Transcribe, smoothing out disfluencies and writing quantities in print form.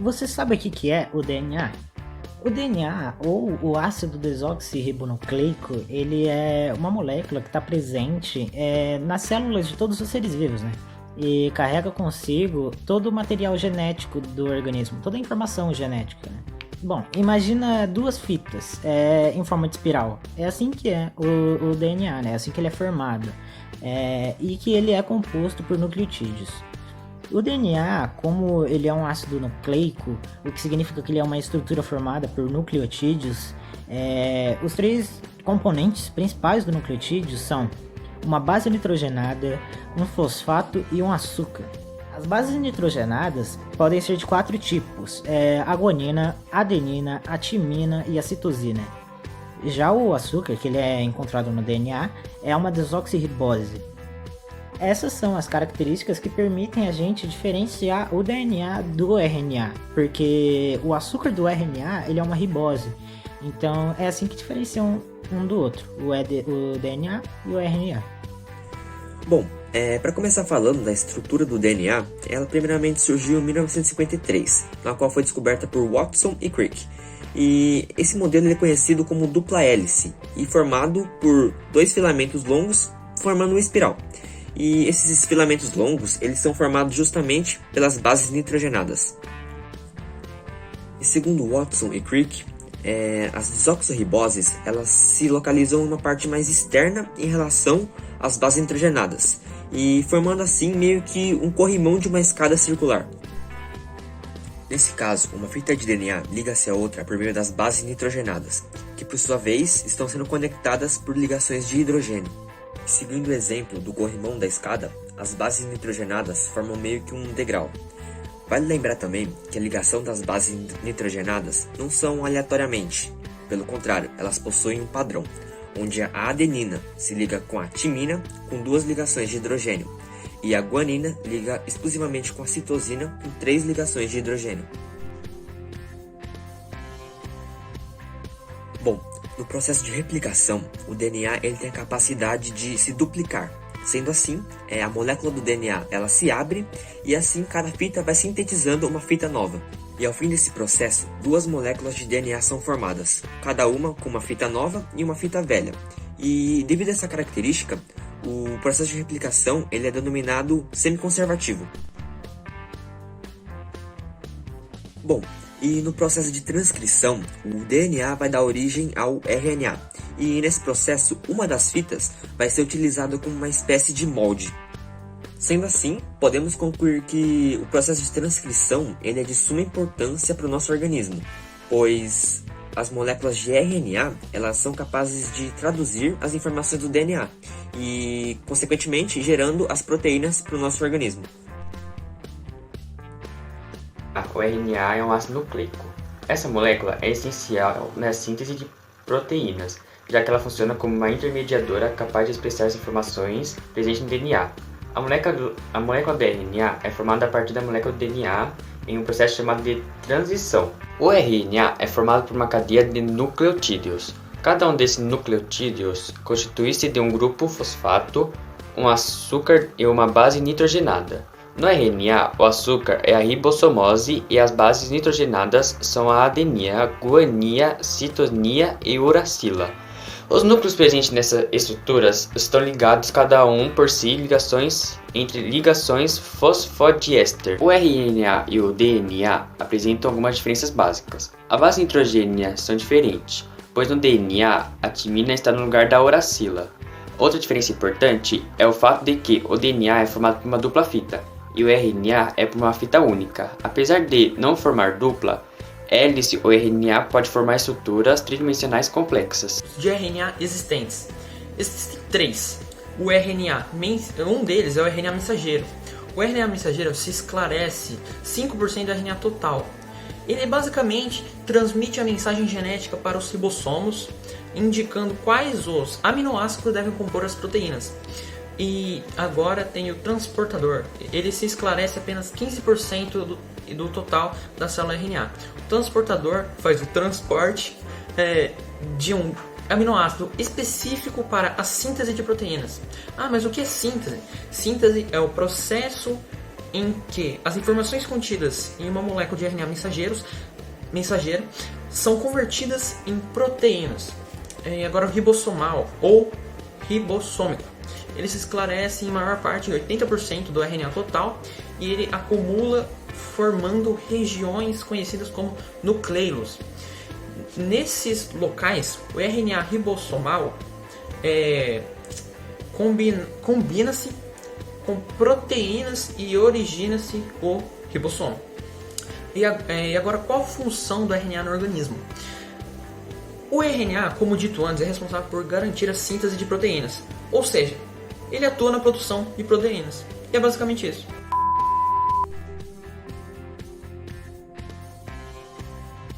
Você sabe o que é o DNA? O DNA, ou o ácido desoxirribonucleico, ele é uma molécula que está presente nas células de todos os seres vivos, né? E carrega consigo todo o material genético do organismo, toda a informação genética, né? Bom, imagina duas fitas em forma de espiral. É assim que é o DNA, né? É assim que ele é formado. E que ele é composto por nucleotídeos. O DNA, como ele é um ácido nucleico, o que significa que ele é uma estrutura formada por nucleotídeos, os três componentes principais do nucleotídeo são uma base nitrogenada, um fosfato e um açúcar. As bases nitrogenadas podem ser de quatro tipos: a guanina, a adenina, a timina e a citosina. Já o açúcar, que ele é encontrado no DNA, é uma desoxirribose. Essas são as características que permitem a gente diferenciar o DNA do RNA, porque o açúcar do RNA ele é uma ribose. Então é assim que diferenciam um do outro, o DNA e o RNA. Bom, para começar falando da estrutura do DNA, ela primeiramente surgiu em 1953, na qual foi descoberta por Watson e Crick. E esse modelo é conhecido como dupla hélice e formado por dois filamentos longos formando uma espiral. E esses filamentos longos, eles são formados justamente pelas bases nitrogenadas. E segundo Watson e Crick, as desoxirriboses elas se localizam em uma parte mais externa em relação às bases nitrogenadas, e formando assim meio que um corrimão de uma escada circular. Nesse caso, uma fita de DNA liga-se a outra por meio das bases nitrogenadas, que por sua vez estão sendo conectadas por ligações de hidrogênio. Seguindo o exemplo do corrimão da escada, as bases nitrogenadas formam meio que um degrau. Vale lembrar também que a ligação das bases nitrogenadas não são aleatoriamente. Pelo contrário, elas possuem um padrão, onde a adenina se liga com a timina com duas ligações de hidrogênio, e a guanina liga exclusivamente com a citosina com três ligações de hidrogênio. Bom, no processo de replicação, o DNA ele tem a capacidade de se duplicar. Sendo assim, a molécula do DNA ela se abre e assim cada fita vai sintetizando uma fita nova. E ao fim desse processo, duas moléculas de DNA são formadas, cada uma com uma fita nova e uma fita velha. E devido a essa característica, o processo de replicação ele é denominado semiconservativo. Bom, e no processo de transcrição, o DNA vai dar origem ao RNA. E nesse processo, uma das fitas vai ser utilizada como uma espécie de molde. Sendo assim, podemos concluir que o processo de transcrição ele é de suma importância para o nosso organismo, pois as moléculas de RNA elas são capazes de traduzir as informações do DNA e, consequentemente, gerando as proteínas para o nosso organismo. O RNA é um ácido nucleico. Essa molécula é essencial na síntese de proteínas, já que ela funciona como uma intermediadora capaz de expressar as informações presentes no DNA. A molécula do RNA é formada a partir da molécula do DNA em um processo chamado de transição. O RNA é formado por uma cadeia de nucleotídeos. Cada um desses nucleotídeos constitui-se de um grupo fosfato, um açúcar e uma base nitrogenada. No RNA, o açúcar é a ribossomose e as bases nitrogenadas são a adenina, guanina, citosia e uracila. Os núcleos presentes nessas estruturas estão ligados cada um por si entre ligações fosfodiéster. O RNA e o DNA apresentam algumas diferenças básicas. A base nitrogênea são diferentes, pois no DNA a timina está no lugar da uracila. Outra diferença importante é o fato de que o DNA é formado por uma dupla fita e o RNA é por uma fita única. Apesar de não formar dupla hélice, o RNA pode formar estruturas tridimensionais complexas. De RNA existentes. Existem três. O RNA, um deles é o RNA mensageiro. O RNA mensageiro se esclarece 5% do RNA total. Ele basicamente transmite a mensagem genética para os ribossomos, indicando quais os aminoácidos devem compor as proteínas. E agora tem o transportador. Ele se esclarece apenas 15% do total da célula RNA. O transportador faz o transporte de um aminoácido específico para a síntese de proteínas. Ah, mas o que é síntese? Síntese é o processo em que as informações contidas em uma molécula de RNA mensageiro são convertidas em proteínas. Agora o ribossomal ou ribossômico, ele se esclarece em maior parte, em 80% do RNA total, e ele acumula formando regiões conhecidas como nucleilos. Nesses locais, o RNA ribossomal combina-se com proteínas e origina-se o ribossomo. E agora, qual a função do RNA no organismo? O RNA, como dito antes, é responsável por garantir a síntese de proteínas, ou seja, ele atua na produção de proteínas. E é basicamente isso.